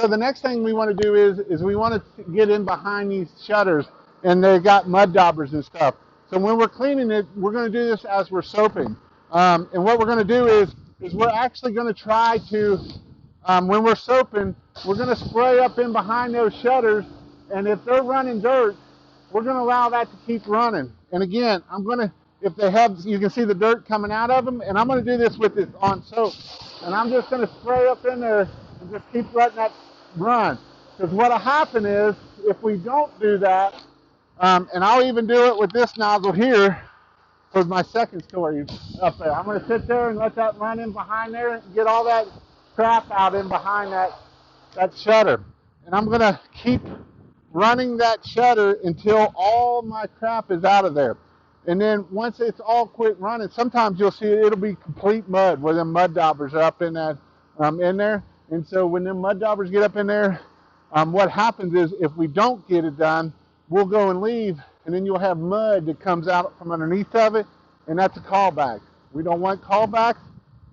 So the next thing we want to do is we want to get in behind these shutters, and they've got mud daubers and stuff. So when we're cleaning it, we're going to do this as we're soaping. And what we're going to do is we're actually going to try to, when we're soaping, we're going to spray up in behind those shutters, and if they're running dirt, we're going to allow that to keep running. And again, I'm going to, if they have, you can see the dirt coming out of them, and I'm going to do this with this on soap. And I'm just going to spray up in there and just keep letting that run. Because what'll happen is, if we don't do that, and I'll even do it with this nozzle here for my second story up there. I'm going to sit there and let that run in behind there and get all that crap out in behind that shutter. And I'm going to keep running that shutter until all my crap is out of there. And then once it's all quit running, sometimes you'll see it'll be complete mud where the mud daubers are up in that in there. And so when the mud daubers get up in there, what happens is if we don't get it done, we'll go and leave, and then you'll have mud that comes out from underneath of it, and that's a callback. We don't want callbacks.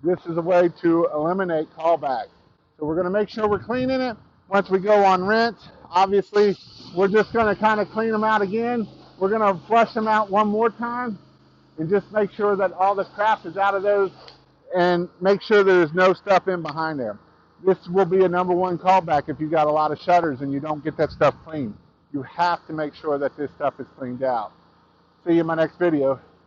This is a way to eliminate callbacks. So we're going to make sure we're cleaning it. Once we go on rinse, obviously, we're just going to kind of clean them out again. We're going to flush them out one more time and just make sure that all the crap is out of those and make sure there's no stuff in behind there. This will be a #1 callback if you got a lot of shutters and you don't get that stuff cleaned. You have to make sure that this stuff is cleaned out. See you in my next video.